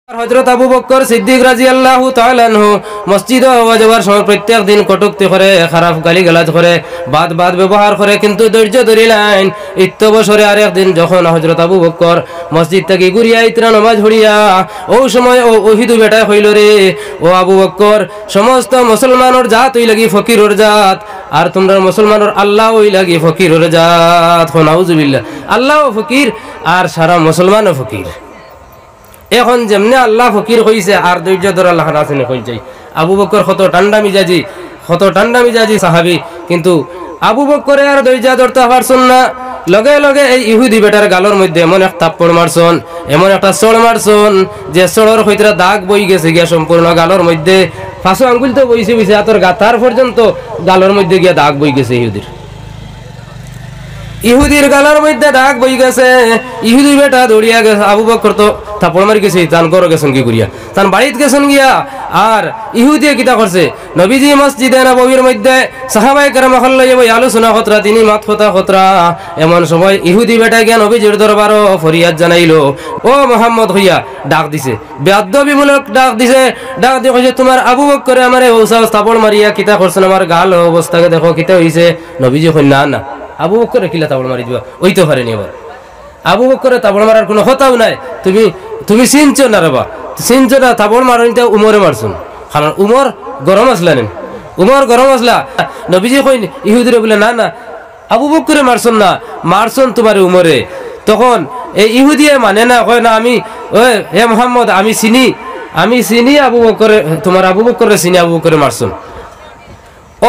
হযরত আবু বকর সিদ্দিক রাদিয়াল্লাহু তাআলা আনহু মসজিদে যাওয়ার সময় প্রত্যেক দিন কটূক্তি করে, খারাপ গালিগালাজ করে, বাদ ব্যবহার করে, কিন্তু ধৈর্য ধরিলেন। ইত্য বছরে আরেক দিন যখন হযরত আবু বকর মসজিদ থেকে ঘুরিয়া ইতরা নামাজ পড়িয়া ও সময় ওহিদু বেটা হইল রে, ও আবু বকর, সমস্ত মুসলমানের জাত হই লাগি ফকিরের জাত, আর তোমরা মুসলমানের আল্লাহ হই লাগি ফকিরের জাত। নাউজুবিল্লাহ, আল্লাহ ফকির আর সারা মুসলমানও ফকির। এখন যেমনে আল্লাহ ফকির হইছে আর ধৈর্য ধরা আল্লাহ রাসেনে হই যায়। আবু বকর কত ঠান্ডা মিজাজি সাহাবী, কিন্তু আবু বকরে আর ধৈর্য ধরতে পারছেন না। লগে লগে এই ইহুদি বেটার গালর মধ্যে এমন এক থাপ্পড় মারছন, এমন একটা চড় মারছন যে চড়র হইতে দাগ বই গেছে গিয়া সম্পূর্ণ গালর মধ্যে, ফাঁসো আঙ্গুল তো বইছে আতর গাতার পর্যন্ত গালর মধ্যে গিয়া দাগ বই গেছে। ইহুদির গালার মধ্যে দাগ বই গেছে। ইহুদি বেটা দৌড়িয়া গেছে, আবু বকর তো থাপড় মারি গেছে, তান ঘর গেছেন কি করিয়া, তান বাড়িত গেছেন গিয়া। আর ইহুদিয়ে কিতা করছে, নবীজি মসজিদে নববীর মধ্যে সাহাবায়ে কেরাম হল্লাই বই আলোচনা খতরা, তিনি মাত খতরা। এমন সময় ইহুদি বেটা গিয়া নবীজির দরবারও ফরিয়াদ জানাইলো, ও মুহাম্মদ হইয়া ডাক দিছে, বেয়াদবিমূলক ডাক দিছে। ডাক দিয়ে কইছে, তোমার আবু বকরে আমারে ওসা থাপড় মারিয়া কিতা করছেন, আমার গাল অবস্থাকে দেখো কিতা হইছে। নবীজি কই, না আবু বকরে কিলা তাবড় মারি দিবা, ওই তো পারেনি। আবার আবু বকরে তাবড় মারার কোনো কথাও নাই। তুমি চিনছো না রে বা, চিনছো না, তাবড় মারনি তো উমরে মারছুন, কারণ উমর গরম আসলা নেন, উমর গরম আসলা। নবীজি কই ইহুদিরে বলে, না আবু বকরে মারছুন না, মারছুন তোমার উমরে। তখন এই ইহুদিয়ে মানে না, কয় না আমি হে মুহাম্মদ আমি চিনি আবু বকরে, তোমার আবু বকরে চিনি, আবু বকরে মারছুন।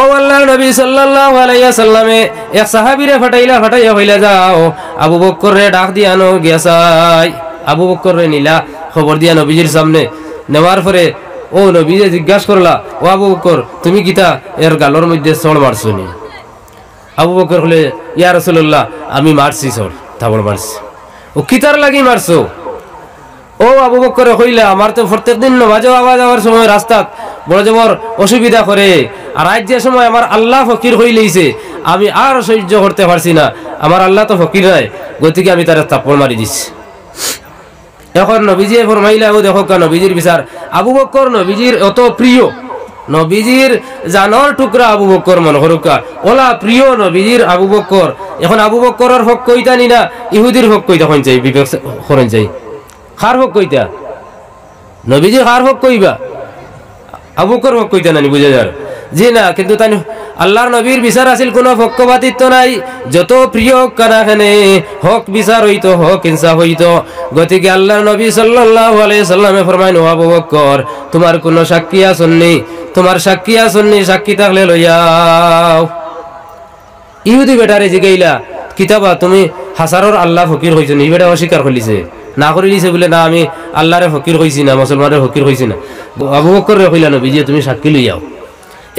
ও আল্লাহর নবী সাল্লাল্লাহু আলাইহি ওয়াসাল্লামে এক সাহাবীরে ফাটাইয়া হইলা যাও, আবু বকরে ডাক দিয়া আনো গিয়াছাই। আবু বকরে নিলা, খবর দিয়া নবীজির সামনে নেওয়ার পরে ও নবীজি জিজ্ঞাসা করলা, ও আবু বকর তুমি কিতা এর গালর মধ্যে চড় মারছনি? আবু বকর হলে, ইয়া রাসূলুল্লাহ আমি মারছি, চড় থাবড় মারছি। ও কিতার লাগি মারছো? ও আবু বকরে কইলা, আমার তো প্রত্যেক দিন নামাজে আওয়াজ যাওয়ার সময় রাস্তাত বড় জবর অসুবিধা করে, আর আজ যে সময় আমার আল্লাহ ফকির হইলেইছে, আমি আর সহ্য করতে পারছি না, আমার আল্লাহ তো ফকির নাই, গতিকে আমি তার থাপ্পড় মারি দিচ্ছি। এখন নবীজি ফরমাইলা, ও দেখো নবীজির বিচার। আবু বকর নবীজির অত প্রিয়, নবীজির জানর টুকরা আবু বকর মনে করুকা, ওলা প্রিয় নবীজির আবু বকর। এখন আবু বকরের হক কইতা নি না ইহুদির হক কইতা হন চাই, বিবেক করেন চাই, খার হক কইতা নবীজির খার হক কইবা, আবু বকর হক কইতা নানি, বুঝা যার জি না। কিন্তু তাই আল্লাহর নবীর বিচার আছিল, কোনো পক্ষপাতিত্ব নাই, যত প্রিয় কানাখানে হক বিচার হইতো, হক ইনসাফ হইতো। গতিকে আল্লাহর নবী সাল্লাল্লাহু আলাইহি সাল্লামে ফরমাইন, ও আবু বকর তোমার কোনো সাক্ষী আসননি, তোমার সাক্ষী আসননি, সাক্ষী থাকলে লইয়াও। ইহুদি বেটারে জিগাইলা, কিতাবা তুমি হাসারর আল্লাহ ফকির হইছো নি? বেটা অস্বীকার করিছে, না করে দিছে বলে, না আমি আল্লাহরে ফকির হইছি না, মুসলমানের ফকির হইছি না। আবু বকর কইলা, নবীজি তুমি সাক্ষী লইয়াও।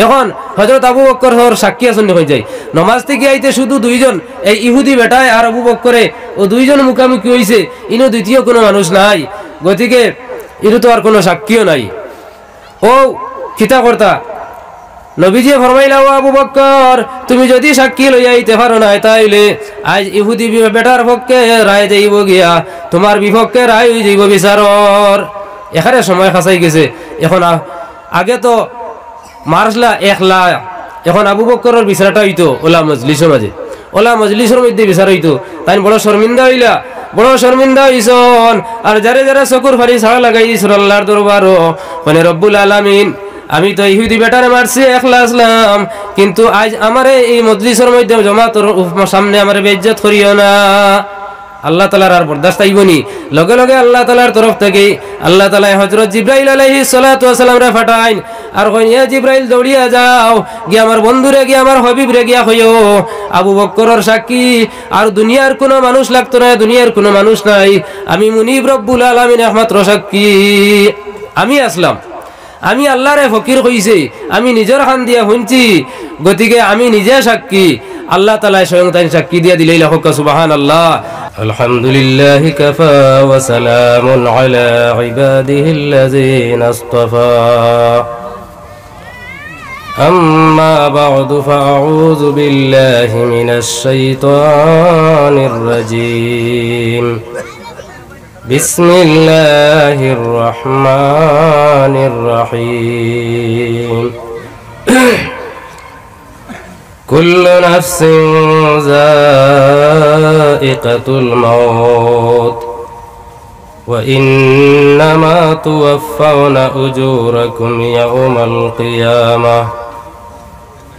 এখন হযরত আবু বকর সাক্ষী আসন হয়ে যায়। নমাজ থেকে আইতে শুধু দুইজন, এই ইহুদি বেটায় আর আবু বকরে, ও দুইজন মুখামুখি হইছে, ইনো দ্বিতীয় কোনো মানুষ নাই, গতিকে ইনো তো আর কোনো সাক্ষীও নাই। ও খিতা কর্তা নবীজি ফরমাইলা, ও আবু বকর তুমি যদি সাক্ষী লইয়া আইতে পারো না, তাইলে আজ ইহুদি বেটার পক্ষে রায় যাইব গিয়া, তোমার বিপক্ষে রায় হয়ে যাইব বিচারর। এখানে সময় খাসাই গেছে। এখন আগে তো মারসলা একলা, এখন আবু বকরের বিচারটা হইতো ওলা মজলিসের মাঝে, ওলা মজলিসের মধ্যে বিচার হইতো। তাই বড় শর্মিন্দা হইলা, বড় শর্মিন্দা হইছন। আর যারে যারা চকুর ফারি ছাড়া লাগাই দিয়েছিল আল্লাহর দরবারও, মানে রব্বুল আলামিন আমি তো ইহুদি বেটারে মারছি, একলা আসলাম, কিন্তু আজ আমারে এই মজলিসের মধ্যে জমাতর সামনে আমার বেইজ্জত করিও না। আল্লাহ তাআলার আর বরদাস্ত আইবনি। লগে লগে আল্লাহ তাআলার তরফ থেকে আল্লাহ তাআলা হযরত জিবরাইল আলাইহিস সালাতু ওয়াস সালাম রে ফাটাইন, আর কইন, ইয়া জিবরাইল দৌড়িয়া যাও গিয়া আমার বন্ধুরে গিয়া আমার হাবিবরে গিয়া কইও, আবু বকরের সাক্ষী আর দুনিয়ার কোনো মানুষ লাগতো না, দুনিয়ার কোনো মানুষ নাই, আমি মুনিব রব্বুল আলামিন একমাত্র সাক্ষী, আমি আসলাম, আমি আল্লাহরে ফকির কইছি, আমি নিজের খান দিয়া শুনছি, গতিকে আমি নিজে সাক্ষী। আল্লাহ তাআলা স্বয়ং তাই সাক্ষী দিয়া দিলেই লাখ সুবহানাল্লাহ। আলহামদুলিল্লাহি কাফা ওয়া সালামুন আলা ইবাদিহিল্লাযিনা ইসতাফা। আম্মা বা'দু ফাআউযু বিল্লাহি মিনাশ শাইতানির রাজীম। بسم الله الرحمن الرحيم كل نفس ذائقة الموت وإنما توفون أجوركم يوم القيامة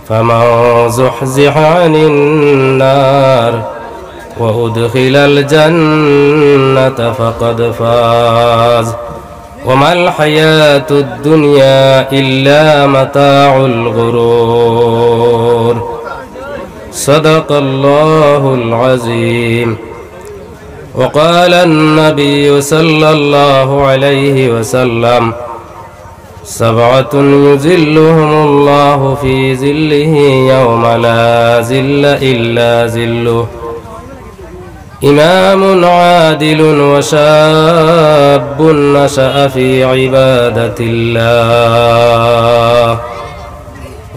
فمن زحزح عن النار وأدخل الجنة فقد فاز وما الحياة الدنيا إلا متاع الغرور صدق الله العظيم. وقال النبي صلى الله عليه وسلم سبعة يظلهم الله في ظله يوم لا ظل إلا ظله إمام عادل وشاب نشأ في عبادة الله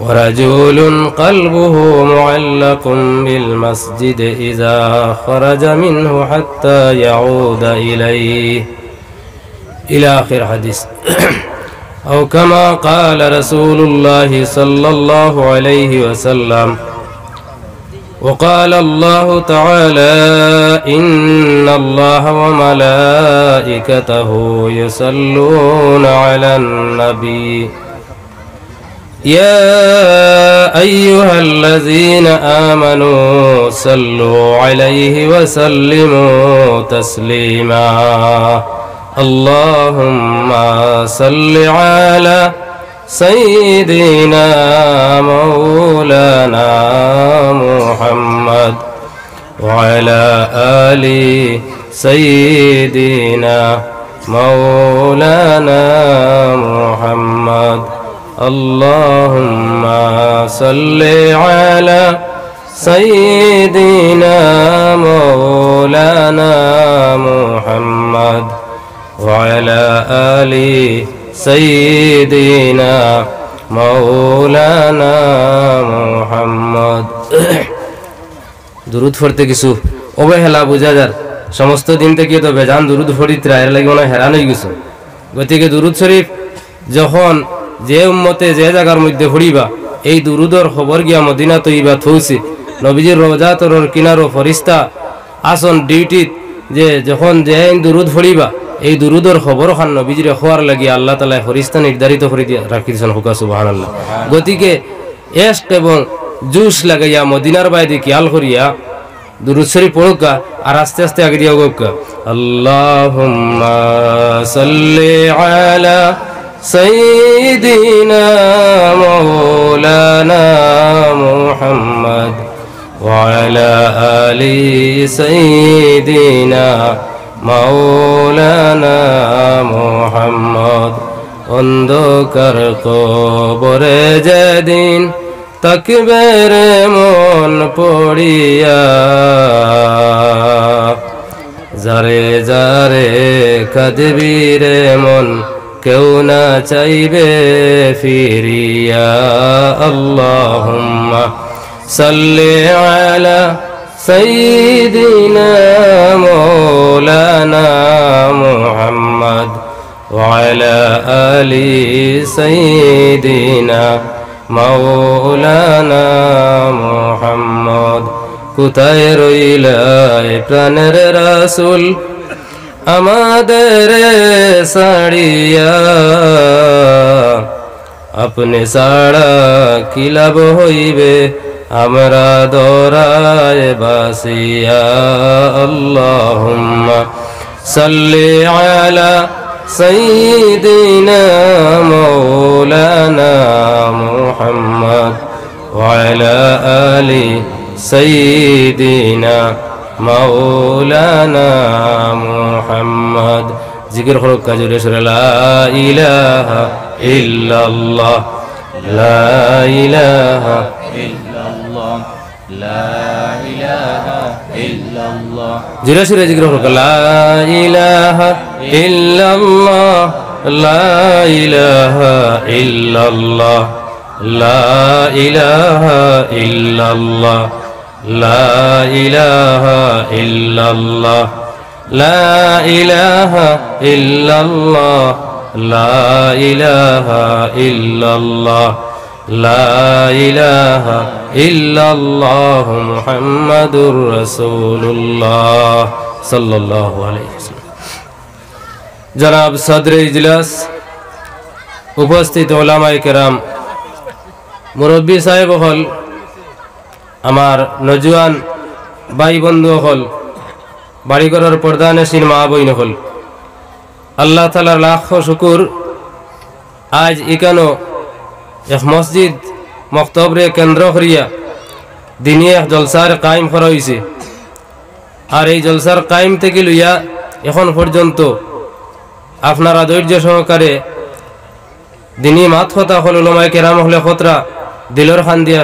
ورجل قلبه معلق بالمسجد إذا خرج منه حتى يعود إليه إلى آخر حديث أو كما قال رسول الله صلى الله عليه وسلم. وقال الله تعالى إن الله وملائكته يصلون على النبي يا أيها الذين آمنوا صلوا عليه وسلموا تسليما اللهم صل على سيدنا مولانا محمد وعلى آل سيدنا مولانا محمد اللهم صل على سيدنا مولانا محمد وعلى آل سيدنا مولانا محمد. দুরুদ পড়তে কিছু অবহেলা বোঝা যার সমস্ত দিন থেকে তো বেজান দুরুদ পড়িত্রা এর লাগে মনে হেরান হয়ে গেছে। গতিকে দুরুদ শরীফ যখন যে উম্মতে যে জায়গার মধ্যে পড়িবা এই দুরুদর খবর গিয়া মদিনা তৈবা থৌসি নবীজির রওজা তরর কিনারো ফরিস্তা আসন ডিউটিত যে যখন যে দুরুদ পড়িবা এই দুরুদর খবর খান নবীজির খোয়ার লাগিয়া আল্লাহ তাআলা ফরিস্তা নির্ধারিত করে রাখি দিয়েছেন। হুকা সুবহানাল্লাহ। গতিকে এশক এবং জুস লাগাইয়া মদিনার বাইরে খেয়াল করিয়া দুরুদ শরীফ পড়ুকা আর আস্তে আস্তে আগে দিয়া গোকা আল্লাহুম্মা সাল্লি আলা সাইয়্যিদিনা মাওলানা মুহাম্মদ ওয়া আলা আলি সাইয়্যিদিনা মাওলানা মুহাম্মদ। অন্ধকার কবরে যেদিন তাকবে রে মন পড়িয়া যারে যারে কাঁদবি রে মন কেউ না চাইবে ফিরিয়া আল্লাহুম্মা সাল্লি আলা সাইয়্যিদিনা মাওলানা মুহাম্মদ ওয়া আলা আলি সাইয়্যিদিনা মাওলানা মুহাম্মদ। কোথায় রইলা প্রাণের রাসূল আমাদের সাড়িয়া আপনি সাড়া কি লাভ হইবে আমরা দরায় বাসিয়া আল্লাহুম্মা সাল্লি আলা সাইয়্যিদিনা মাওলানা মুহাম্মদ ওয়া আলা আলি সাইয়্যিদিনা মাওলানা মুহাম্মদ। জিকির করো কাজুরে সুরে লা ইলাহা ইল্লাল্লাহ লা ইলাহা ইল্লাল্লাহ লা ইলাহা ইল্লাল্লাহ। জিকির সুরে জিকির করো লা ইলাহা ইল্লাল্লাহ লা ইলাহা ইল্লাল্লাহ লা ইলাহা ইল্লাল্লাহ লা ইলাহা ইল্লাল্লাহ লা ইলাহা ইল্লাল্লাহ লা ইলাহা ইল্লাল্লাহ লা ইলাহা ইল্লাল্লাহ মুহাম্মাদুর রাসূলুল্লাহ সাল্লাল্লাহু আলাইহি ওয়াসাল্লাম। জনাব সদরে ইজলাস, উপস্থিত ওলামায়ে কেরাম, মুরব্বী সাহেব হল, আমার নজওয়ান ভাই বন্ধু হল, বাড়িঘরের প্রধানশীল মা বইন হল, আল্লাহ তাআলার লাখ শুকুর, আজ এখানো এক মসজিদ মক্তবরে কেন্দ্র করিয়া দিনে এক জলসার কায়েম করা হয়েছে। আর এই জলসার কায়েম থেকে লইয়া এখন পর্যন্ত আপনারা ধৈর্য সহকারে দিনী মাত কথা হল ওলামায়ে কেরাম হলে খতরা দিলর খান দিয়া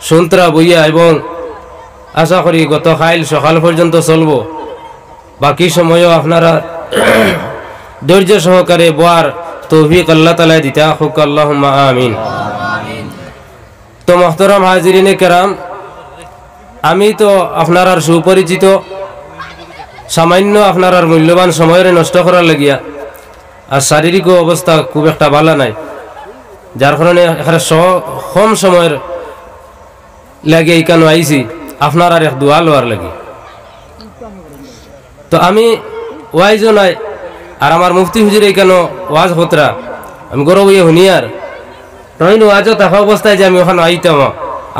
শুনতরা বইয়া, এবং আশা করি গত কাল সকাল পর্যন্ত চলবো। বাকি সময়ও আপনারা ধৈর্য সহকারে বোয়ার তৌফিক আল্লাহ তাআলা দিতা হোক, আল্লাহুম্মা আমিন। তো মুহতারাম হাজিরিনে কেরাম, আমি তো আপনার সুপরিচিত, সামান্য আপনার মূল্যবান সময়ের নষ্ট করার লাগিয়া আর শারীরিক অবস্থা খুব একটা ভালো নাই, যার কারণে এখানে কম সময়ের লাগে এইখানে আইছি আপনার আর এক দোয়া লওয়ার লাগে। তো আমি ওয়াইজও নাই, আর আমার মুফতি হুজুর এইখানে ওয়াজ হতরা আমি গরব হইয়া শুনিয়ার তখন ওয়াজও থাকা অবস্থায় যে আমি ওখানে আইতাম,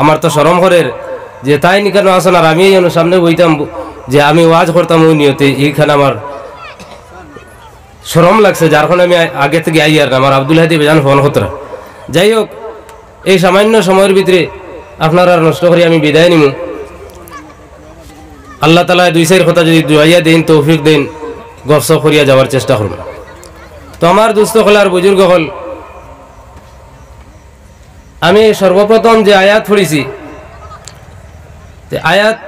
আমার তো শরম করের যে তাই নিকানো আসন, আর আমি যেন সামনে বইতাম যে আমি ওয়াজ করতাম ওই নিয়তে, এইখানে আমার শরম লাগছে, যার কারণে আমি আগে থেকে আই আর আমার আব্দুল হাদি বেজান ফোন হতরা। যাই হোক, এই সামান্য সময়ের ভিতরে আপনার আর নষ্ট করে আমি বিদায় নিমু। আল্লাহ তাআলা দুই চার কথা যদি দুয়াইয়া দেন, তৌফিক দেন, গপসপ করিয়া যাওয়ার চেষ্টা করব। তো আমার দুস্থ হল আর বুজুর্গ হল, আমি সর্বপ্রথম যে আয়াত পড়েছি, আয়াত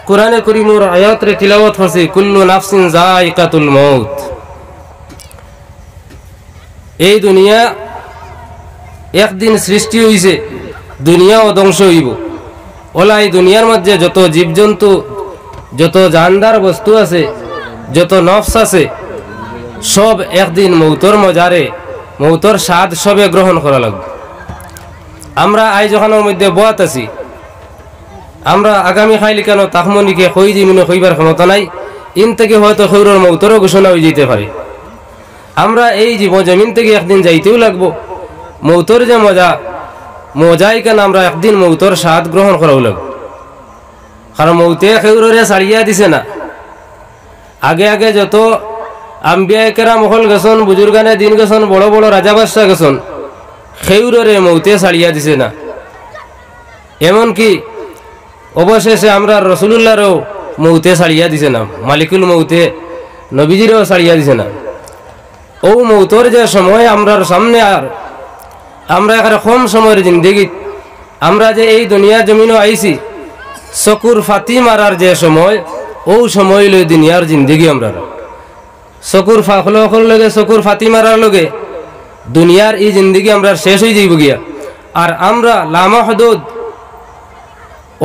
কোরআনে করিমুর আয়াত রে তিলাওয়াত করছি, কুল্লু নাফসিন যায়িকাতুল মউত। এই দুনিয়া একদিন সৃষ্টি হইছে, দুনিয়াও ধ্বংস হইব। ওলা এই দুনিয়ার মধ্যে যত জীবজন্তু, যত জানদার বস্তু আছে, যত নফস আছে, সব একদিন মৌতর মজারে, মৌতর স্বাদ সবে গ্রহণ করা লাগবে। আমরা আজ ওখানের মধ্যে বয়াত আছি, আমরা আগামী খাইলি কেন তাকমনিকে কই জিমিনে কইবার ক্ষমতা নাই, ইন থেকে হয়তো খৈরর মৌতরও ঘোষণা হয়ে যেতে পারে। আমরা এই জমিন থেকে একদিন যাইতেও লাগবো। মৌতর যে মজাই কেন আমরা একদিন মৌতর স্বাদ গ্রহণ করাও লাগবে, কারণ মৌতে খৈররে ছাড়িয়া দিছে না। আগে আগে যত আম্বিয়া কেরাম হল গেছন, বুজুর্গানে দিন গেছন, বড় বড় রাজা বাদশাহ গেছন, খৈররে মৌতে ছাড়িয়া দিছে না। এমনকি অবশেষে আমরা রসুলুল্লাহরও মৌতে ছাড়িয়া দিছে না, মালিকুল মৌতে নবীজিরও ছাড়িয়া দিছে না। ও মৌতর যে সময় আমরার সামনে, আর আমরা এখানে কম সময়ের জিন্দেগিত আমরা যে এই দুনিয়ার জমিনও আইছি, চকুর ফাতি মারার যে সময়, ও সময় লই দুনিয়ার জিন্দেগি আমরা চকুর লগে, চকুর ফাতি মারার লগে দুনিয়ার এই জিন্দেগি আমরা শেষ হয়ে যাইব গিয়া। আর আমরা লামা হদুদ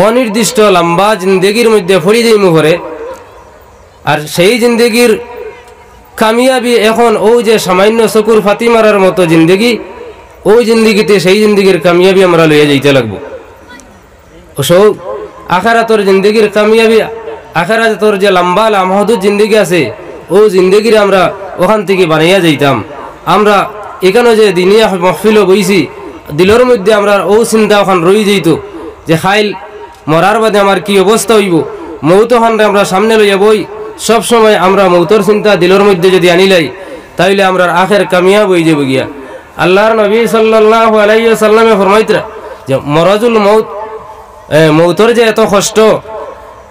অনির্দিষ্ট লম্বা জিন্দেগির মধ্যে ফড়ি যাইমু করে, আর সেই জিন্দেগির কামিয়াবি এখন ও যে সামান্য চকুর ফাতি মারার মতো জিন্দেগি, ওই জিন্দেগিতে সেই জিন্দেগির কামিয়াবি আমরা লইয়া যাইতে লাগবো। ওসব আখারাতর জিন্দেগির কামিয়াবি, আখারাতর যে লম্বা লামহদুদ জিন্দেগি আছে, ও জিন্দেগির আমরা ওখান থেকে বানাইয়া যাইতাম। আমরা এখানে যে দিনিয়া মহফিল বইছি, দিলের মধ্যে আমরা ও চিন্তা ওখান রই যাইত যে খাইল মরার বাদে আমার কি অবস্থা হইব, মৌত ওখানটা আমরা সামনে লইয়া বই। সব সময় আমরা মৌতর চিন্তা দিলের মধ্যে যদি আনিলাই, তাইলে আমরা আখের কামিয়াব হয়ে যাব গিয়া। আল্লাহর নবী সাল্লাল্লাহু আলাইহি ওয়াসাল্লামে ফরমাইতরা যে মরাজুল মৌত, মৌতর যে এত কষ্ট,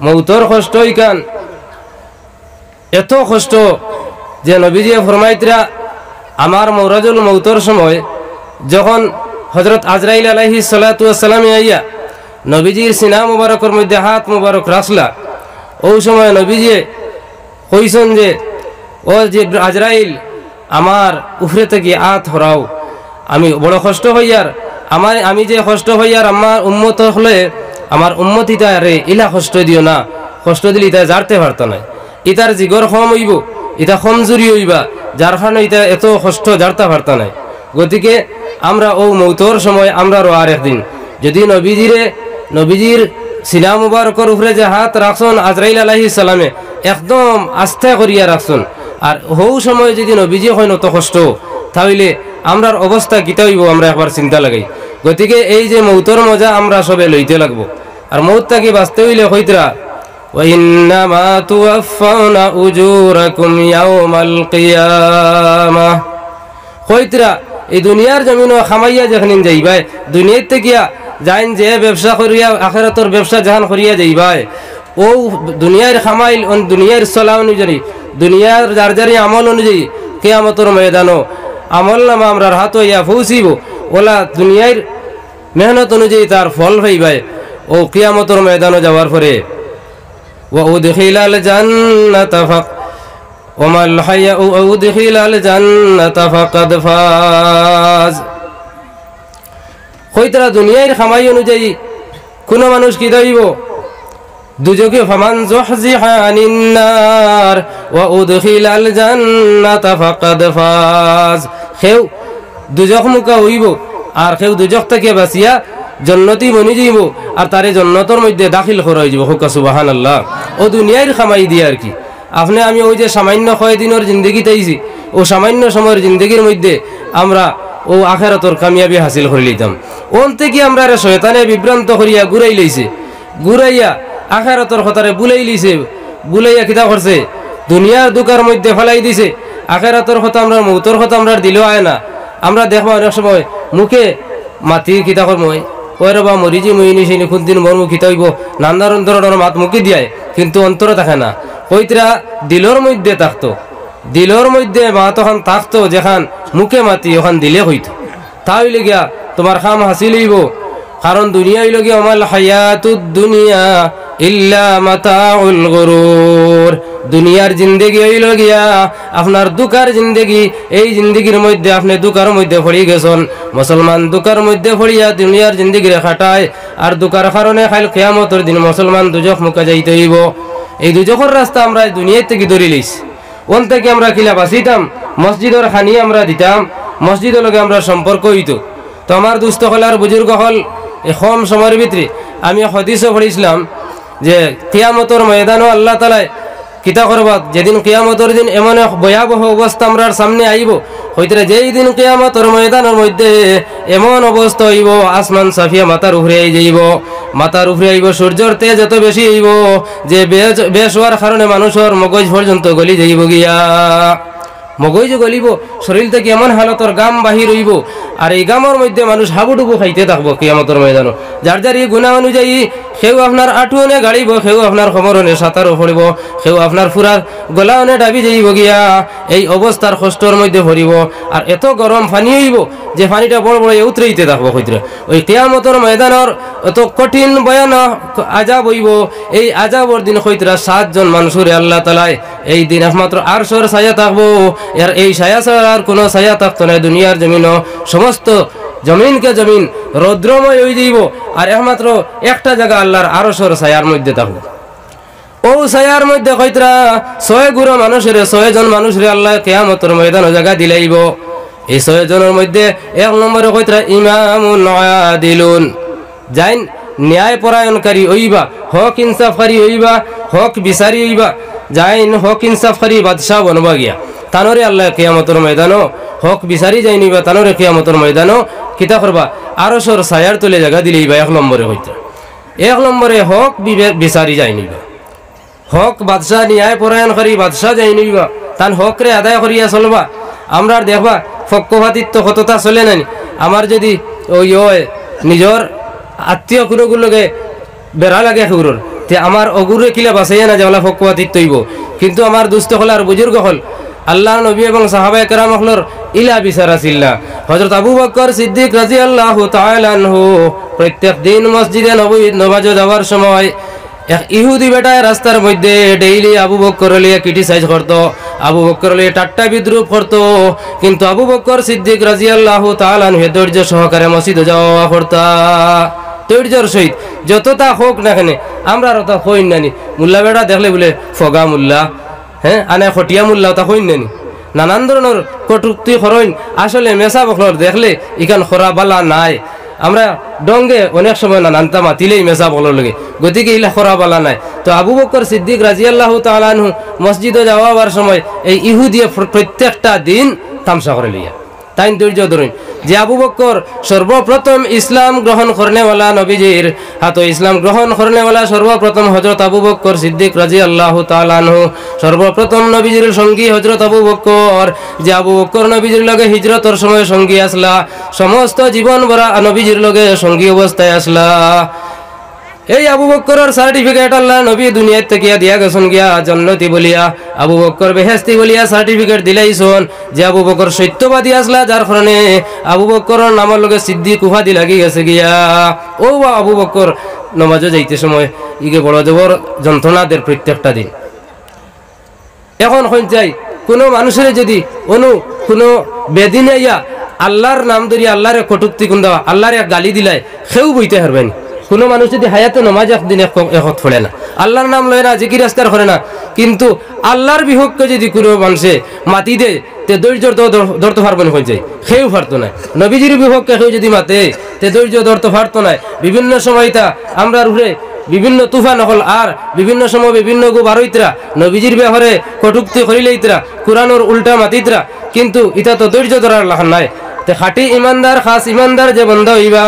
মৌতর কষ্ট ইকান এত কষ্ট যে নবীজি ফরমাইতরা আমার মরাজুল মৌতর সময় যখন হযরত আজরাইল আলাইহিস সালাতু ওয়াস সালাম আইয়া নবীজির সিনা মুবারকের মধ্যে হাত মুবারক রাখলা, ওই সময় নবীজি কইছেন যে ও যে আজরাইল আমার উফরে থেকে হাত হরাও, আমি বড় কষ্ট হইয়ার, আমি যে কষ্ট হইয়ার আমার উম্মত হলে আমার উম্মতিটা রে ইলা কষ্ট দিও না, কষ্ট দিলে তা জারতে পারত না। ইতার জিগর কম হইব, ইটা কমজুরি হইবা, যার কারণে ইটা এত কষ্ট জারতা পারতা নাই। গতিকে আমরা ও মৌতর সময় আমরা আর একদিন যদি নবীজির সিনা মুবারকর উপরে যে হাত রাখছন আজরাইল আলাইহিস সালামে একদম আস্থা করিয়া রাখছন, আর হৌ সময় যদি নবীজি হয় নত কষ্ট, তাহলে আমরার অবস্থা কিতা হইব আমরা একবার চিন্তা লাগাই। গতিকে এই যে মৌতর মজা আমরা সবে লইতে লাগবো। আর মৌতটাকে বাঁচতে হইলে হইতরা وَإِنَّمَا تُوَفَّوْنَ أُجُورَكُمْ يَوْمَ الْقِيَامَةِ হইতরা এই দুনিয়ার জমিনও খামাইয়া যেখানে যাইবাই, দুনিয়ার থেকে যাইন যে ব্যবসা করিয়া আখিরাতের ব্যবসা জাহান করিয়া যাইবাই, ও দুনিয়ার খামাইল দুনিয়ার চলা অনুযায়ী দুনিয়ার যার যারি আমল অনুযায়ী কিয়ামতের ময়দানও আমল নামা আমরার হাত হইয়া পৌঁছিব, ওলা দুনিয়ার মেহনত অনুযায়ী তার ফল পাইবাই ও কিয়ামতের ময়দানও যাওয়ার পরে। وأدخل الجنة وما الحياء وأدخل الجنة فقد فاز কইতরা দুনিয়ার খামাই অনুযায়ী কোন মানুষ কি দইব দুজকে ফামান যুহজিহা আনিন নার ওয়া উদখিলাল জান্নাতা ফাকাদ ফাজ, কেউ দুজক মুকা হইব আর কেউ দুজক থেকে বাঁচিয়া জন্নতি বনি যাইব আর তারে জন্নতর মধ্যে দাখিল করা হয়ে যাব। হোক সুবহানাল্লাহ। ও দুনিয়ার খামাই দিয়ে আর কি আপনি আমি ওই যে সামান্য কয়দিনের জিন্দগি তাইছি, ও সামান্য সময়ের জিন্দগির মধ্যে আমরা ও আখিরাতের কামিয়াবি হাসিল করে লইতাম। ওন থেকে আমরা শয়তানে বিভ্রান্ত করিয়া ঘুরাই লইছে, ঘুরাইয়া আখিরাতের কথারে বুলাই লইছে, বুলাইয়া কিতা করছে দুনিয়ার দুকার মধ্যে ফেলাই দিছে। আখিরাতের কথা আমরা মৌতর কথা আমরা দিলেও আয় না। আমরা দেখবো অনেক সময় মুখে মাতি কিতা কর্মই ওই রবা মরিজি মহিনী সেই কোন দিন মর্ম কিতা হইব নানান ধরনের মাত মুখে দিয়ায়, কিন্তু অন্তরে থাকে না। কইতরা দিলর মধ্যে থাকতো, দিলর মধ্যে মা তখন থাকতো যেখান মুখে মাতি ওখান দিলে হইতো, তাহলে গিয়া তোমার খাম হাসিল হইব। কারণ দুনিয়া হইল গিয়া আমাল হায়াতুদ দুনিয়া ইল্লা মাতাউল গুরুর, দুনিয়ার জিন্দেগি হইল গিয়া আপনার দুকার জিন্দেগি। এই জিন্দেগির মধ্যে আপনি দুকার মধ্যে পড়ি গেছেন। মুসলমান দুকার মধ্যে পড়িয়া দুনিয়ার জিন্দেগিরে খাটায়, আর দুকার কারণে খাইল কিয়ামতের দিন মুসলমান দুজক মুখে যাইতে হইব। এই দুজকের রাস্তা আমরা দুনিয়ার থেকে ধরে লইছি। ওন থেকে আমরা কিলা বাঁচিতাম, মসজিদের খানি আমরা দিতাম, মসজিদের লগে আমরা সম্পর্ক হইতো। তো আমার দুস্থ হল আর বুজুর্গ হল এই কম সময়ের ভিতরে আমি হাদিসও পড়েছিলাম যে কিয়ামতের ময়দানও আল্লাহ তাআলা কিতা করবা, যেদিন কিয়ামতের দিন এমন এক ভয়াবহ অবস্থা আমরার সামনে আইব, হইতে যেই দিন কিয়ামতের ময়দানের মধ্যে এমন অবস্থা হইব আসমান সাফিয়া মাথার উপরে যাইব, মাথার উপরে আইব, সূর্যের তেজ এত বেশি হইব যে বেশ হওয়ার কারণে মানুষের মগজ পর্যন্ত গলি যাইব গিয়া, মগজ গলিব, শরীর থেকে এমন হালতর গাম বাহির হইব, আর এই গামের মধ্যে মানুষ হাবুডুবু খাইতে থাকবো কিয়ামতের ময়দানও। যার যার এই গুণা অনুযায়ী সেও আপনার আঁঠুনে গাড়িব, সেও আপনার খবরনে সাঁতারও পড়িব, সেও আপনার ফুরার গলাওনে ডাবি যাইব গিয়া, এই অবস্থার কষ্টর মধ্যে ভরিব। আর এত গরম পানি হইব যে পানিটা বড় বড় উতরাইতে থাকবো হইতে। ওই কিয়ামতের ময়দানের এত কঠিন ভয়ানক আজাব হইব। এই আজাবর দিন হইতরা 7 জন মানুষরে আল্লাহ তাআলা এই দিন একমাত্র আরশের ছায়া থাকবো, আর এই ছায়া ছাড়া আর কোনো ছায়া থাকতো না। দুনিয়ার জমিনও সমস্ত জমিনকে জমিন রৌদ্রময় হয়ে যাইব, আর একমাত্র একটা জায়গা আল্লাহর আরশের ছায়ার মধ্যে থাকবো। ও ছায়ার মধ্যে কইতরা 6 গুরু মানুষের 6 জন মানুষরে আল্লাহ কিয়ামতের ময়দানে জায়গা দিলাইব। এই 6 জনের মধ্যে 1 নম্বরে কইতরা ইমামুন আদিলুন, যাইন ন্যায় পরায়ণকারী হইবা, হক ইনসাফকারী হইবা, হক বিচারী হইবা, যাইন হক ইনসাফকারী বাদশাহ বনবা গিয়া তানরে আল্লাহ কিয়ামতের ময়দানও হক বিচারি যাই নিবা, তানরে কিয়ামতের ময়দানও কিতা করবা আরশের ছায়ার তলে জায়গা দিলেইবা। 1 নম্বরে হইতে 1 নম্বরে হক বিচারি যাই নিবা, হক বাদশাহ ন্যায় পরায়ণকারী বাদশাহ যাই নিবা, তান হক রে আদায় করিয়া চলবা। আমরা দেখবা পক্ষপাতিত্ব কতটা চলে নানি। আমার যদি ওই নিজের আত্মীয় কোনোগুলোকে বেড়া লাগে সেগুলোর তে আমার অগুরে কিলা বাঁচাইয়া না যাওয়া পক্ষপাতিত্ব হইব, কিন্তু আমার দুস্থ হল আর বুজুর্গ হল আল্লাহ নবী এবং সাহাবায়ে কেরাম হলর ইলা বিচার আছিল না। হযরত আবু বকর সিদ্দিক রাদিয়াল্লাহু তাআলা আনহু প্রত্যেক দিন মসজিদে নববীতে নামাজ যাওয়ার সময় এক ইহুদি বেটায় রাস্তার মধ্যে ডেইলি আবু বকর লিয়ে ক্রিটিসাইজ করতো, আবু বকর লিয়ে ঠাট্টা বিদ্রুপ করতো, কিন্তু আবু বকর সিদ্দিক রাদিয়াল্লাহু তাআলা আনহু ধৈর্য সহকারে মসজিদে যাওয়া করতা, ধৈর্যের সহিত যতটা হোক না কেন। আমরা ওটা হই নানি মুল্লা বেটা দেখলে বলে ফগা মুল্লা, হ্যাঁ আনে খটিয়া মূল্যাও তা হইন নেনি নানান ধরনের কটুক্তি খরণ আসলে মেসা বখলর দেখলে ইখান খরা বালা নাই আমরা ডঙ্গে অনেক সময় নানানটা মাতিলেই মেসা বখলর লাগে গতিকে ইলা খরা বালা নাই তো আবু বকর সিদ্দিক রাদিয়াল্লাহু তাআলা আনহু মসজিদে যাওয়ার সময় এই ইহুদিয়ে প্রত্যেকটা দিন তামসা করে লইয়া তাই ধৈর্য ধরুন যে আবু বকর সর্বপ্রথম ইসলাম গ্রহণ করনেওয়ালা নবীজির হাতো ইসলাম গ্রহণ করনেওয়ালা সর্বপ্রথম হযরত আবু বকর সিদ্দিক রাদিয়াল্লাহু তাআলা আনহু সর্বপ্রথম নবীজির সঙ্গী হযরত আবু বকর যে আবু বকর নবীজির লগে হিজরতের সময় সঙ্গী আসলা সমস্ত জীবন ভরা নবীজির লগে সঙ্গী অবস্থায় আসলা এই আবু বকরের সার্টিফিকেট আল্লাহ নবী দুনিয়ার থেকে দিয়া গেছেন গিয়া জান্নাতি বলিয়া আবু বকর বেহেশতি বলিয়া সার্টিফিকেট দিলাইছন যে আবু বকর সত্যবাদী আসলা যার কারণে আবু বকরের নামের লগে সিদ্দিক উপাধি লাগি গেছে গিয়া ও আবু বকর নমাজে যাইতে সময় ইগে বড় জবর যন্ত্রণাদের প্রত্যেকটা দিন এখন হইন যাই কোনো মানুষের যদি কোনো বেদিনে ইয়া আল্লাহর নাম ধরি আল্লাহর কটুক্তি কোন দেওয়া আল্লাহর এক গালি দিলাই সেও বইতে পারবেন কোনো মানুষ যদি হায়াতে নমাজ একদিন একত পড়ে না আল্লাহর নাম লয় না জিকির আজকার করে না কিন্তু আল্লাহর বিহককে যদি কোনো মানুষে মাতি দেয় তে ধৈর্য ধরতে পারবেন হয়ে যায় সেও পারতো না নবীজির বিহককে কেউ যদি মাতে তে ধৈর্য ধরতে পারতো না বিভিন্ন সময়টা আমরা রুহে বিভিন্ন তুফান হল আর বিভিন্ন সময় বিভিন্ন গো বারইতরা নবীজির ব্যাপারে কটুক্তি করিলেইতরা কুরআনের উল্টা মাতিতরা কিন্তু এটা তো ধৈর্য ধরার লাগান নাই তে খাঁটি ইমানদার খাস ইমানদার যে বন্ধা হইবা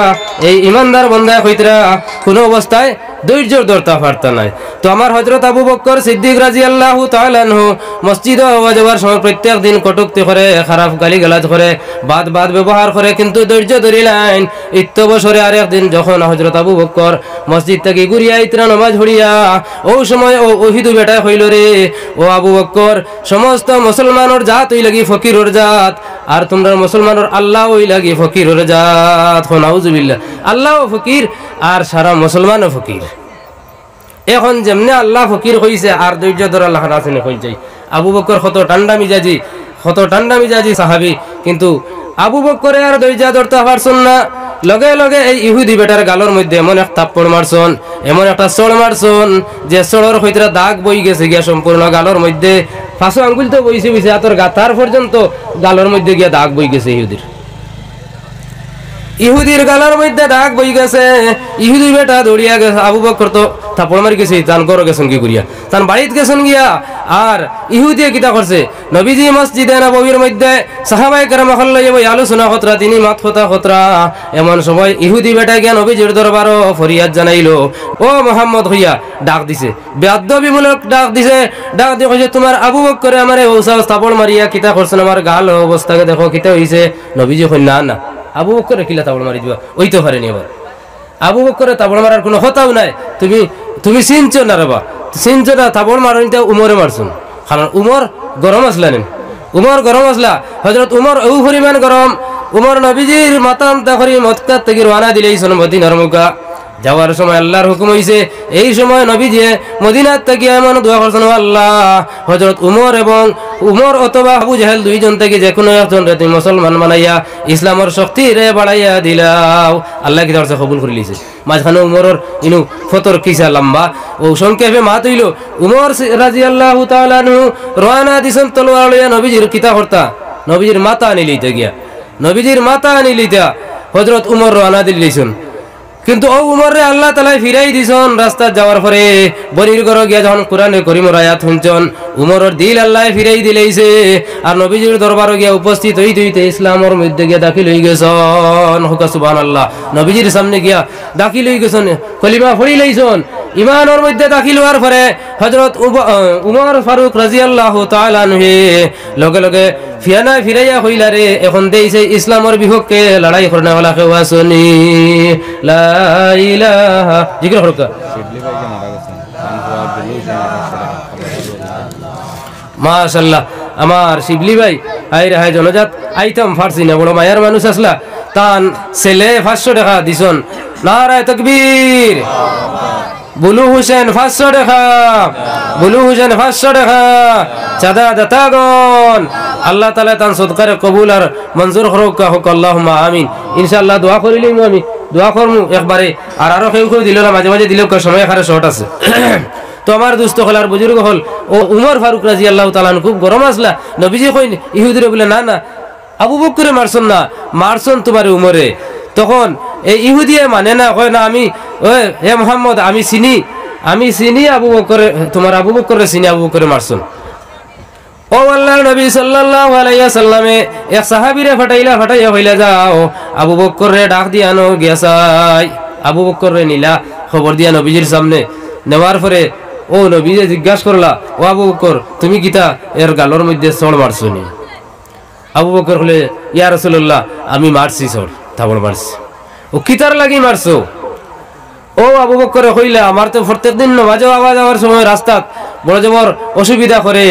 এই ইমানদার বন্ধা হইতরা কোনো অবস্থায় ধৈর্য ধরতে পারত নাই তো আমার হযরত আবু বকর সিদ্দিক রাদিয়াল্লাহু তাআলা আনহু মসজিদে যাওয়ার সময় প্রত্যেক দিন কটুক্তি করে খারাপ গালি গালাজ করে বাদ ব্যবহার করে কিন্তু ধৈর্য ধরিলেন ইত্য বছরে আরেক দিন যখন হযরত আবু বকর মসজিদ থেকে ঘুরিয়া ইতরা নামাজ পড়িয়া ও সময় ও ওহিদু বেটা হইল রে ও আবু বকর সমস্ত মুসলমানের জাত হই লাগি ফকিরের জাত আর তোমরা মুসলমানের আল্লাহ হই লাগি ফকিরের জাত নাউজুবিল্লাহ আল্লাহ ফকির আর সারা মুসলমানও ফকির এখন যেমনে আল্লাহ ফকির হইছে আর ধৈর্য ধরা লাগান আছে হয়ে যায় আবু বকর কত ঠান্ডা মিজাজি সাহাবী কিন্তু আবু বকরে আর ধৈর্য ধরতে পারছেন না লগে লগে এই ইহুদি বেটার গালর মধ্যে এমন এক থাপ্পড় মারছন এমন একটা চড় মারছন যে চড়র হইতরা দাগ বই গেছে গিয়া সম্পূর্ণ গালর মধ্যে ফাঁসো আঙ্গুল তো বইছে আতর গাতার পর্যন্ত গালর মধ্যে গিয়া দাগ বই গেছে ইহুদির গালার মধ্যে দাগ বই গেছে ইহুদি বেটা দৌড়িয়া গেছে আবু বকর তো থাপড় মারি গেছে তান গরো গেছেন কি করিয়া তান বাড়িত গেছেন গিয়া আর ইহুদিয়ে কিতা করছে নবীজি মসজিদে নববীর মধ্যে সাহাবায়ে কেরাম হল্লাই বই আলোচনা খতরা তিনি মাত খতরা এমন সময় ইহুদি বেটা গিয়া নবীজির দরবারও ফরিয়াদ জানাইলো ও মুহাম্মদ হইয়া ডাক দিছে বেয়াদবিমূলক ডাক দিছে ডাক দিয়ে কইছে তোমার আবু বকর আমারে ওসা থাপড় মারিয়া কিতা করছেন আমার গাল অবস্থাকে দেখো কিতা হইছে নবীজি কই না আবু বকর কিলা তাবড় মারি দিবা ওই তো পারেনি আবার আবু বকরে তাবড় মারার কোনো কথাও নাই তুমি চিনছো না রে বা চিনছো না তাবড় মারনি উমরে মারছুন কারণ উমর গরম আসলা নেন উমর গরম আসলা হযরত উমর ও পরিমাণ গরম উমর নবীজির মাতাম তাখরি মক্কা থেকে রওনা দিলেইছেন মদিনার মুখা যাওয়ার সময় আল্লাহর হুকুম হইছে এই সময় নবীজি মদিনার থেকে এমন দোয়া করছেন আল্লাহ হযরত উমর অথবা আবু জাহেল দুইজন থেকে যে কোনো একজন রে তুমি মুসলমান বানাইয়া ইসলামের শক্তি রে বাড়াইয়া দিলাও আল্লাহ কি দরজা কবুল করে লিছে মাঝখানে উমরের ইনু ফতর কিসা লম্বা ও সংক্ষেপে মাত হইল উমর রাদিয়াল্লাহু তাআলা আনহু রওনা দিছেন তলোয়ার লইয়া নবীজির কিতা করতা নবীজির মাথা আনিলিতা গিয়া নবীজির মাথা আনিলিতা হযরত উমর রওনা দিলেছেন কিন্তু ও উমরে আল্লাহ তাআলা ফিরাই দিছন রাস্তা যাওয়ার পরে বনির ঘর গিয়া যখন কোরআনে করিমের আয়াত শুনছন উমরের দিল আল্লাহ ফিরাই দিলেইছে আর নবীজির দরবারে গিয়া উপস্থিত হইতে ইসলামের মধ্যে গিয়া দাখিল হই গেছন হুকা সুবহানাল্লাহ নবীজির সামনে গিয়া দাখিল হই গেছন কলিমা পড়ি লইছন ইমানের মধ্যে দাখিল হওয়ার পরে হযরত উমর ফারুক রাদিয়াল্লাহু তাআলা আনহু লগে লগে ফিরাইয়া হইলা রে এখন দেইছে ইসলামের বিপক্ষে লড়াই করনেওয়ালা কেউ আসনি লা ইলাহা জিকির হরকা মাশাআল্লাহ আমার শিবলি ভাই আই রে হাই জনজাত আইতাম ফারসি না বড় মায়ার মানুষ আসলা তান ছেলে 500 টাকা দিছন নারায়ে তাকবীর বুলু হোসেন 500 টাকা বুলু হোসেন 500 টাকা চাঁদা দাতাগণ আল্লাহ তাআলা তান সদকার কবুল আর মঞ্জুর করুক হোক আল্লাহুম্মা আমিন ইনশাআল্লাহ দোয়া করিলেই আমি দোয়া করমু একবারে আর আরো কেউ দিল না মাঝে মাঝে দিলেও সময় এখানে শর্ট আছে তো আমার দুস্থ হলার বুজুর্গ হল ও উমর ফারুক রাদিয়াল্লাহু তাআলা খুব গরম আসলা নবীজি কইন ইহুদিরে বলে না না আবু বকরে মারছন না মারছন তোমার উমরে তখন এই ইহুদিয়ে মানে না কয় না আমি হে মোহাম্মদ আমি চিনি আবু বকরে তোমার আবু বকরে চিনি আবু বকরে মারছন ও আল্লাহর নবী সাল্লাল্লাহু আলাইহি ওয়াসাল্লামে এক সাহাবীরে ফাটাইয়া হইলা যাও আবু বকরে ডাক দিয়া আনো গিয়াছাই আবু বকরে নিলা খবর দিয়া নবীজির সামনে নেওয়ার পরে ও নবীজি জিজ্ঞাসা করলা ও আবু বকর তুমি কিতা এর গালর মধ্যে চড় মারছনি আবু বকর বলে ইয়া রাসূলুল্লাহ আমি মারছি চড় থাবড় মারছি ও কিতার লাগি মারছো ও আবু বকর কইলা আমার তো প্রত্যেকদিন নামাজে আওয়াজ যাওয়ার সময় রাস্তাত বড় জবর অসুবিধা করে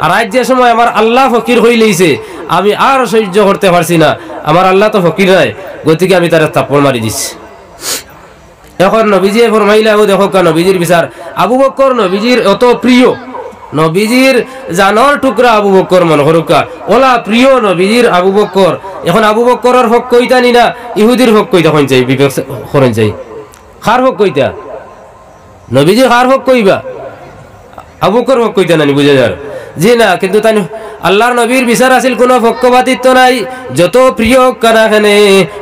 আর আজ যে সময় আমার আল্লাহ ফকির হইলেইছে আমি আর সহ্য করতে পারছি না আমার আল্লাহ তো ফকির নাই গতিকে আমি তার থাপ্পড় মারি দিচ্ছি এখন নবীজি ফরমাইলা ও দেখো নবীজির বিচার আবু বকর নবীজির অত প্রিয় নবীজির জানর টুকরা আবু বকর মন হরুকা ওলা প্রিয় নবীজির আবু বকর এখন আবু বকরের হক কইতা নি না ইহুদির হক কইতা হইন চাই বিবেক করেন চাই কার হক কইতা নবীজি কার হক কইবা আবু বকর হক কইতা নানি বুঝা যার জি না কিন্তু তাই আল্লাহর নবীর বিচার আছিল কোনো পক্ষপাতিত্ব নাই যত প্রিয় কানাখানে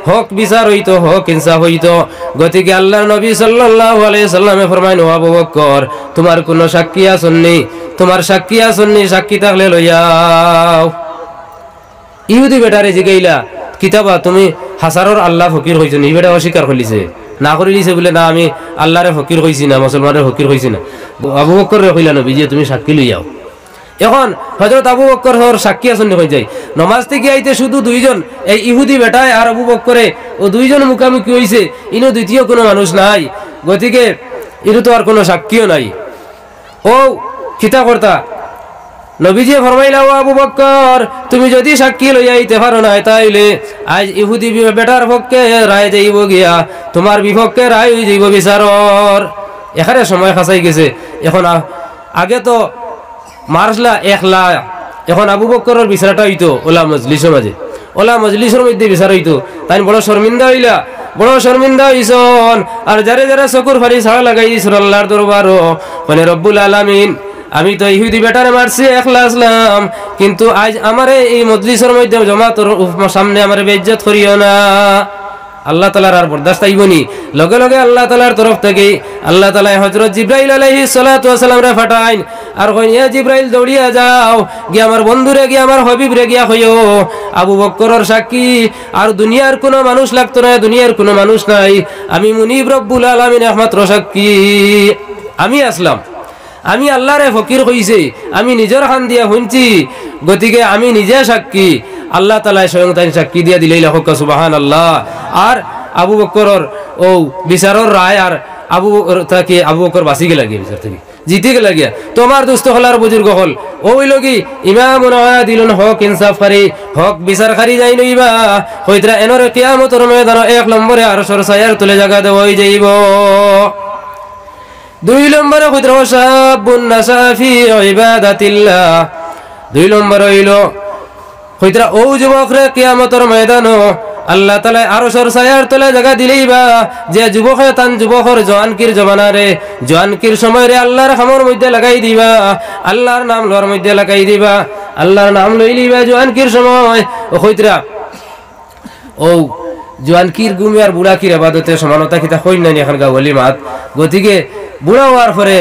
হক বিচার হইতো হক ইনসাফ হইতো গতিকে আল্লাহর নবী সাল্লাল্লাহু আলাইহি সাল্লামে ফরমাইন ও আবু বকর তোমার কোনো সাক্ষী আসননি তোমার সাক্ষী আসননি সাক্ষী থাকলে লইয়াও ইহুদি বেটারে জিগাইলা কিতাবা তুমি হাসারর আল্লাহ ফকির হইছো নি বেটা অস্বীকার করিছে না করিলিছে বলে না আমি আল্লাহরে ফকির হইছি না মুসলমানের ফকির হইছি না আবু বকর রে কইলা নবী যে তুমি সাক্ষী লইয়াও এখন হযরত আবু বকর হর সাক্ষী আসন হয়ে যায় নামাজ থেকে আইতে শুধু দুইজন এই ইহুদি বেটায় আর আবু বকরে ও দুইজন মুখামুখি হইছে ইনো দ্বিতীয় কোনো মানুষ নাই গতিকে ইনো তো আর কোনো সাক্ষীও নাই ও খিতা কর্তা নবীজি ফরমাইলা ও আবু বকর তুমি যদি সাক্ষী লইয়া আইতে পারো না তাইলে আজ ইহুদি বেটার পক্ষে রায় যাইব গিয়া তোমার বিপক্ষে রায় হয়ে যাইব বিচারর এখানে সময় খাসাই গেছে এখন আগে তো মারসলা একলা এখন আবু বকরের বিচারটা হইতো ওলা মজলিসের মাঝে ওলা মজলিসের মধ্যে বিচার হইতো তাই বড় শর্মিন্দা হইলা বড় শর্মিন্দা হইছন আর যারে যারা চকুর ফাড়ি ছাড়া লাগাই দিয়েছিল আল্লাহর দরবারও মানে রব্বুল আলামিন আমি তো ইহুদি বেটারে মারছি একলা আসলাম কিন্তু আজ আমারে এই মজলিসের মধ্যে জমাতর সামনে আমার বেইজ্জত করিও না আল্লাহ তাআলার আর বরদাস্ত আইবনি লগে লগে আল্লাহ তাআলার তরফ থেকে আল্লাহ তাআলা হযরত জিবরাইল আলাইহিস সালাতু ওয়াস সালাম রে ফাটাইন আর কইন ইয়া জিবরাইল দৌড়িয়া যাও গিয়া আমার বন্ধুরে গিয়া আমার হাবিব রে গিয়া কইও আবু বকরের সাক্ষী আর দুনিয়ার কোনো মানুষ লাগতো না দুনিয়ার কোনো মানুষ নাই আমি মুনিব রব্বুল আলামিন একমাত্র সাক্ষী আমি আসলাম আমি আল্লাহরে ফকির কইছে আমি নিজের খান দিয়া শুনছি গতিকে আমি নিজে সাক্ষী আল্লাহ তাআলা স্বয়ং তাই সাক্ষী দিয়া দিলেই লাখ সুবহানাল্লাহ আর আবু বকরের ও বিচারর রায় আর আবু তাকে আবু বকর বাঁচি গেল গিয়া বিচার থেকে জিতে গেল গিয়া তোমার দুস্থ হলার বুজুর্গ হল ও হইল কি ইমামুন আদিলুন হক ইনসাফকারী হক বিচারকারী যাই নইবা হইতরা এনরে কিয়ামতের ময়দান এক নম্বরে আরশের ছায়ার তলে জায়গা দেওয়া হই যাইব দুই নম্বরে হইতরা শাবুন নাসা ফি ইবাদাতিল্লাহ দুই নম্বর হইল হইতরা ও যুবকরে কিয়ামতের ময়দানো আল্লাহ তাআলা আরশের ছায়ার তলে জায়গা দিলেইবা যে যুবকে তান যুবকর জওয়ানকির জমানারে জওয়ানকির সময়রে আল্লাহর খামর মধ্যে লাগাই দিবা আল্লাহর নাম লওয়ার মধ্যে লাগাই দিবা আল্লাহর নাম লইলিবা জওয়ানকির সময় ও হইতরা ও জওয়ানকির গুমি আর বুড়াকির ইবাদতে সমানতা কিতা হইন না এখন গাওয়ালি মাত গতিকে বুড়া হওয়ার পরে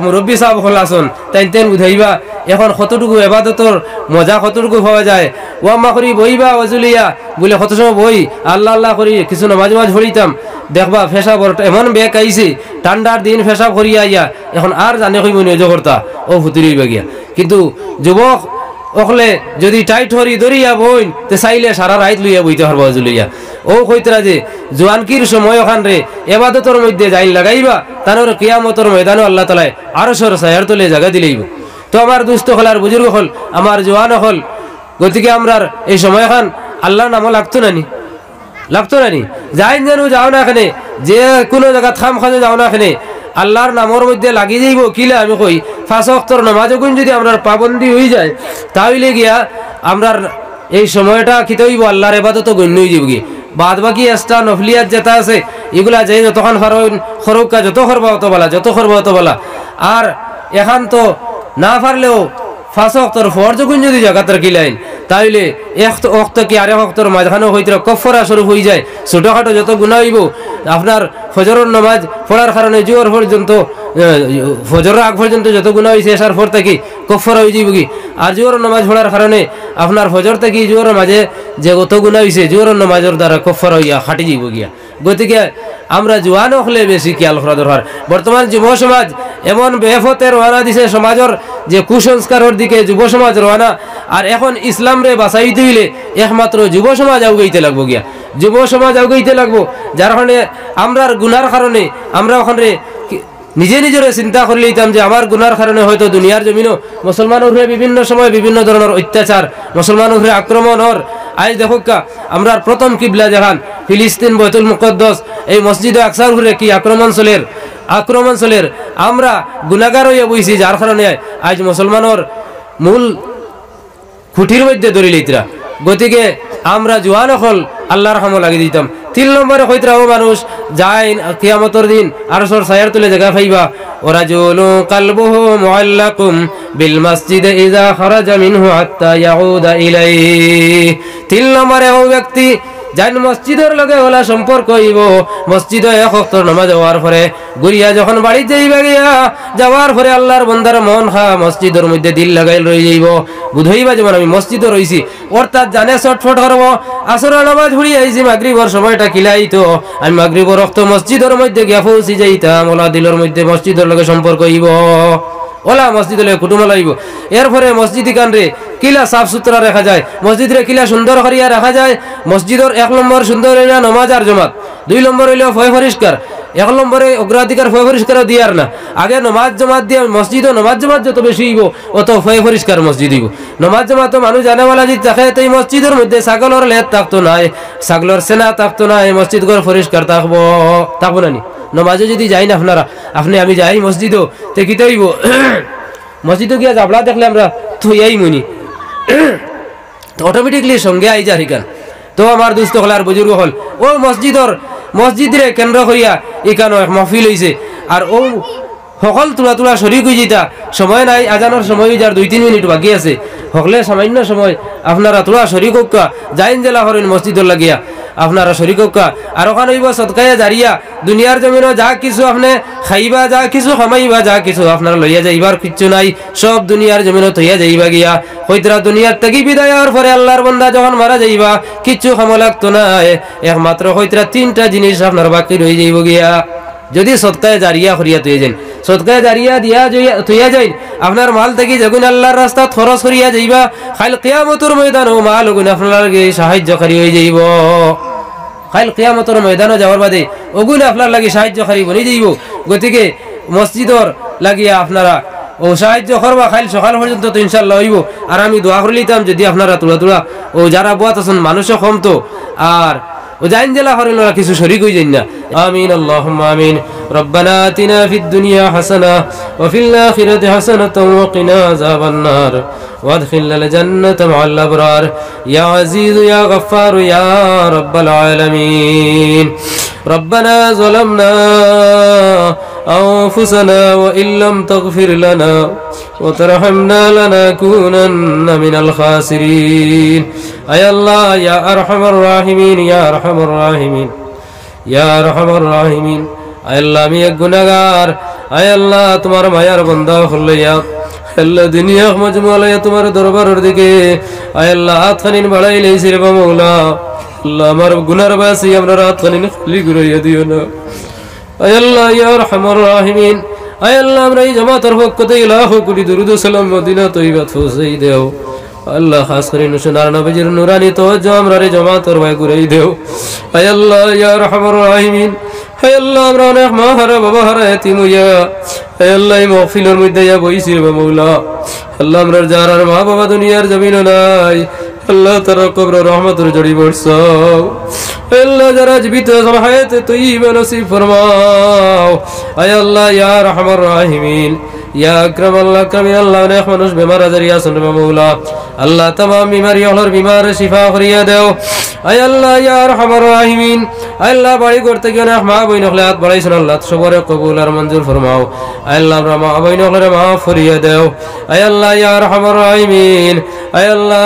মুরব্বী সাহেব হল আসন তাই তেন বুঝাইবা এখন কতটুকু ইবাদতর মজা কতটুকু পাওয়া যায় ও আম্মা করি বইবা ওজুলিয়া বলে কত সময় বই আল্লাহ আল্লাহ করি কিছু নামাজ মাঝ ভরিতাম দেখবা ফেসাব এমন বেক আইছে ঠান্ডার দিন ফেসাব করিয়া আইয়া এখন আর জানে কইব নিজ করতা ও ফুতুরিবা গিয়া কিন্তু যুবক ওখলে যদি টাইট হরি ধরিয়া বইন তে চাইলে সারা রাইত লইয়া বইতে পারবা ওজুলিয়া ও কইতরা যে জওয়ানকির সময় ওখান রে ইবাদতের মধ্যে যাইন লাগাইবা তানোর কিয়ামতের ময়দানে আল্লাহ তাআলা আরশের ছায়ার তলে জায়গা দিলেইব তো আমার দুস্থ হলার বুজুর্গ হল আমার জওয়ান হল গতিকে আমরার এই সময় খান আল্লাহর নাম লাগতো না নি যাইন জানো যাও না এখানে যে কোনো জায়গা থাম খানে যাও না এখানে আল্লাহর নামের মধ্যে লাগি যাইব কিলা আমি কই পাঁচ ওয়াক্তের নামাজ যদি আমরা পাবন্দি হয়ে যায় তাহলে গিয়া আমরার এই সময়টা কিতে হইব আল্লাহর ইবাদত গণ্য হয়ে যাবে বাদ বাকি এক্সট্রা নফলিয়াত যেটা আছে এগুলা যে যতক্ষণ পারেন খরকা যত করবা অত বলা আর এখন তো না পারলেও 5 ওয়াক্তর ফরজ যখন যদি জায়গাত রাখিলেন তাইলে এক ওয়াক্ত কি আরেক ওয়াক্তর মাঝখানে হইতে কফরা শুরু হয়ে যায়, ছোটখাটো যত গুনাহ হইব আপনার ফজরের নামাজ পড়ার কারণে জোহর পর্যন্ত ফজরের আগ পর্যন্ত যত গুনাহ হইছে আসার পর থেকে কফরা হয়ে যাইব কি, আর জোহর নামাজ পড়ার কারণে আপনার ফজর থেকে জোহরের মাঝে যে কত গুনাহ হইছে জোহরের নামাজের দ্বারা কফরা হইয়া খাটি যাইব গিয়া। গতিকে আমরা জোয়ান হলে বেশি খেয়াল করা দরকার। বর্তমান যুব সমাজ এমন বেফতে রওনা দিছে, সমাজের যে কুসংস্কারের দিকে যুব সমাজ রওনা, আর এখন ইসলাম রে বাঁচাইতে হইলে একমাত্র যুব সমাজ আউগাইতে লাগবো গিয়া, যুব সমাজ আউগাইতে লাগবো। যার কারণে আমরার গুনার কারণে আমরা ওখানে নিজে নিজের চিন্তা করে লইতাম যে আমার গুনার কারণে হয়তো দুনিয়ার জমিনও মুসলমানের উপরে বিভিন্ন সময় বিভিন্ন ধরনের অত্যাচার, মুসলমানের উপরে আক্রমণ হর। আজ দেখো আমরা প্রথম কিবলা জাহান ফিলিস্তিন বাইতুল মুকদ্দাস এই মসজিদে আকসার উপরে কি আক্রমণ চলের আমরা গুনাহগার হইয়া বইছি, যার কারণে আজ মুসলমানের মূল খুঁটির মধ্যে ধরে লইতরা। গতিকে আমরা জোয়ান হল আল্লাহর রহম লাগি দিতাম। 3 নম্বরে হইতরাও মানুষ যায় কিয়ামতের দিন আরশের ছায়ার তলে জায়গা পাইবা, ওরাজুলু কলবুহু মুআল্লাকুম বিল মসজিদে ইযা খারাজা মিনহু হাত্তা ইয়াউদা ইলাইহি। 3 নম্বরে ও ব্যক্তি যান মসজিদের লগে ওলা সম্পর্ক হইব, মসজিদে এক ওয়াক্ত নামাজ হওয়ার পরে ঘুরিয়া যখন বাড়ি যাইবা গিয়া যাওয়ার পরে আল্লাহর বন্দার মন মসজিদের মধ্যে দিল লাগাই রয়ে যাইব, বুঝাইবা যেমন আমি মসজিদে রইছি, অর্থাৎ জানে ছটফট করবো আসরের নামাজ ঘুরি আইছি মাগরিবের সময়টা কিলাইতো আমি মাগরিবের রক্ত মসজিদের মধ্যে গিয়া পৌঁছি যাইতাম, ওলা দিলের মধ্যে মসজিদের লগে সম্পর্ক হইব, ওলা মসজিদে কুটুম লাইব। এরপরে মসজিদ কানরে কিলা সাফ সুতরা রাখা যায়, মসজিদরে কিলা সুন্দর করিয়া রাখা যায়। মসজিদের 1 নম্বর সুন্দর হইলা নমাজ আর জমাত, 2 নম্বর হইল ফয় পরিষ্কার, 1 নম্বরে অগ্রাধিকার ফয় পরিষ্কার দিয়ার না, আগে নমাজ জমাত দিয়ে মসজিদ নমাজ জমাত যত বেশি হইব অত ফয় পরিষ্কার মসজিদ হইব। নমাজ জমাত মানুষ জানেওয়ালা যদি থাকে তো এই মসজিদের মধ্যে ছাগলের লেদ থাকতো নাই, ছাগলের সেনা থাকতো না, এই মসজিদ ঘর পরিষ্কার থাকবো না নি। নমাজে যদি যাই না আপনি আমি যাই মসজিদও তে কিতে হইব মসজিদে গিয়া জাবলা দেখলে আমরা থইয়াই মনি অটোমেটিকলি সঙ্গে আই যা হিকান। তো আমার দুস্থ হল আর বুজুর্গ হল ও মসজিদরে কেন্দ্র করিয়া এখানে এক মহফিল হয়েছে, আর ও সকল তুলা শরিক হয়ে যেটা সময় নাই, আজানোর সময় যার 2-3 মিনিট বাকি আছে, সকলে সামান্য সময় আপনারা তোলা শরিক হোকা যাইন জেলা করেন মসজিদর লাগিয়া আপনারা শরিক হোকা। আর ওখানে হইব সদকায়ে জারিয়া, দুনিয়ার জমিনও যা কিছু আপনি খাইবা, যা কিছু খামাইবা, যা কিছু আপনারা লইয়া যাইবার কিচ্ছু নাই, সব দুনিয়ার জমিনও থইয়া যাইবা গিয়া। হইতরা দুনিয়ার থেকে বিদায় হওয়ার পরে আল্লাহর বান্দা যখন মারা যাইবা কিচ্ছু খামা লাগতো না, একমাত্র হইতরা 3টা জিনিস আপনার বাকি রয়ে যাইব গিয়া। যদি সদকায়ে জারিয়া করিয়া তুই যান, সদকায়ে জারিয়া দিয়া তুইয়া যাই আপনার মাল থেকে যখন আল্লাহর রাস্তা খরচ করিয়া যাইবা, খাইল কিয়ামতের ময়দান ও মাল ওগুন আপনার লাগে সাহায্যকারী হয়ে যাইব। খাইল কিয়ামতের ময়দানে যাওয়ার বাদে ওগুন আপনার লাগে সাহায্যকারী বনে যাইব। গতিকে মসজিদর লাগিয়া আপনারা ও সাহায্য করবা, খাইল সকাল পর্যন্ত তো ইনশাল্লাহ হইব। আর আমি দোয়া করে লিতাম যদি আপনারা তুলা ও যারা বুয়াত আছেন মানুষও কম তো আর ও জাইন জেলা করেন ওরা কিছু শরীক হয়ে যাই না। আমিন আল্লাহুম্মা আমিন। রব্বানা আতিনা ফিদ দুনিয়া হাসানা ওয়া ফিল আখিরাতি হাসানাতাও ওয়া কিনা আযাবান নার ওয়াদখিলনাল জান্নাতা মা'আল আবরার ইয়া আজিজ ইয়া গফফার ইয়া রাব্বাল আলামিন। রব্বানা যালামনা أنفسنا وإن لم تغفر لنا وترحمنا لنكونن من الخاسرين. أي الله يا أرحم الراحمين يا أرحم الراحمين يا أرحم الراحمين. أي الله مي গুনাহগার, أي الله তোমার মায়ার বান্দা হইয়া আল্লাহ দুনিয়া মজমুলায় তোমার দরবারের দিকে আয় আল্লাহ হাতখানিন বাড়াই লইছি রে মাওলা। আল্লাহ আমার গুনার বাসি আমরা হাতখানিন খালি ঘুরাইয়া দিও না। আয় আল্লাহ ইয়া আরহামার রাহিমিন, আয় আল্লাহ আমরা এই জামাতের পক্ষ থেকে লাখো কোটি দরুদ ও সালাম মদিনা তৈয়বা পৌঁছাই দেও। আল্লাহ খাস করে সোনার নবীর নুরানি তওয়াজ্জু আমরা রে জামাতের ভাই ঘুরাই দেও। আয় আল্লাহ ইয়া আরহামার রাহিমিন, আয় আল্লাহ আমরা অনেক মা হারা বাবা হারা এতিম হইয়া আয় আল্লাহ এই মাহফিলের মধ্যে ইয়া বইছি রে মাওলা। আল্লাহ আমরা যারা মা বাবা দুনিয়ার জমিনে নাই আল্লাহ তারা কবর রহমতের জড়ি বর্ষাও। আল্লাহ যারা জীবিত হায়াতে তৈয়বা নসিব ফরমাও। আয় আল্লাহ ইয়া আরহামার রাহিমিন, ইয়া আকরামাল আকরামিন আল্লাহ অনেক মানুষ বেমার আজারি আছেন রে মাওলা আল্লাহ तमाम বিমারি হলর বিমার শিফা করিয়া দাও আয় আল্লাহ ইয়া আরহামার রাহিমিন আল্লাহ বাড়ি করতে গিয়ে অনেক মা বইন হলে হাত বাড়াইছেন আল্লাহ সবরে কবুল আর মঞ্জুর ফরমাও আল্লাহ আমরা মা বইন হলে মাফ করিয়া দাও আয় আল্লাহ ইয়া আরহামার রাহিমিন আয় আল্লাহ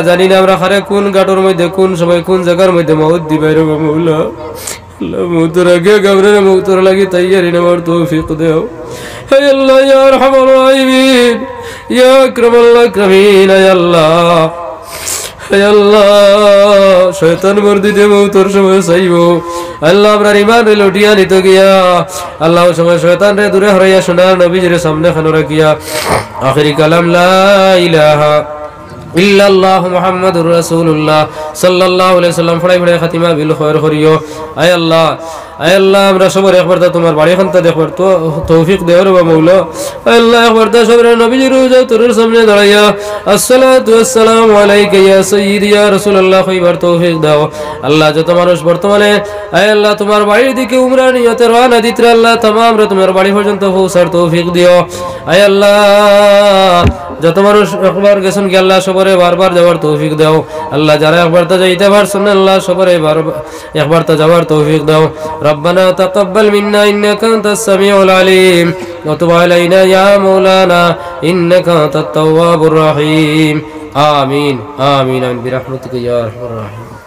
জানি না আমরা খারে কোন গাটর মধ্যে কোন সময় কোন জায়গার মধ্যে মউত দিবাই রে মাওলা আল্লাহ মউতের আগে গাবরে মউতের লাগি তৈয়ারি নেওয়ার তৌফিক দাও আয় আল্লাহ ইয়া আরহামার রাহিমিন ইয়া আকরামাল আকরামিন আয় আল্লাহ আয় আল্লাহ শয়তান মর্দিতে মউতের সময় চাইবো আল্লাহ আমরা ইমান রে লুটিয়া নিতে গিয়া আল্লাহ সময় শয়তান রে দূরে হরাইয়া সোনার নবীজির সামনে খানো রাখিয়া আখিরি কালাম লা ইলাহা ইল্লাল্লাহু মুহাম্মাদুর রাসূলুল্লাহ সাল্লাল্লাহু আলাইহি সাল্লাম ফড়াই ফড়াই খাতিমা বিল খায়র করিও আয় আল্লাহ আমরা সবার একবার তোমার বাড়ি খানটা দেখবার তো তৌফিক দেও রে মাওলা আয় আল্লাহ একবার সবার নবীজির রোজা তোর সামনে দাঁড়াইয়া আসসালাতু ওয়াসসালামু আলাইকা ইয়া সাইয়্যিদি ইয়া রাসূলুল্লাহ কইবার তৌফিক দাও আল্লাহ যত মানুষ বর্তমানে আয় আল্লাহ তোমার বাড়ির দিকে উমরা নিয়তে রওনা দিতে আল্লাহ तमाम রে তোমার বাড়ি পর্যন্ত পৌঁছার তৌফিক দিও আয় আল্লাহ যত মানুষ একবার গেছেন কি আল্লাহ সবরে বারবার যাওয়ার তৌফিক দাও আল্লাহ যারা একবার তা যাইতে পারছেন আল্লাহ সবরে একবার তা যাওয়ার তৌফিক দাও ربنا تقبل منا إنك أنت السميع العليم وتب علينا يا مولانا إنك أنت التواب الرحيم آمين آمين برحمتك يا أرحم الراحمين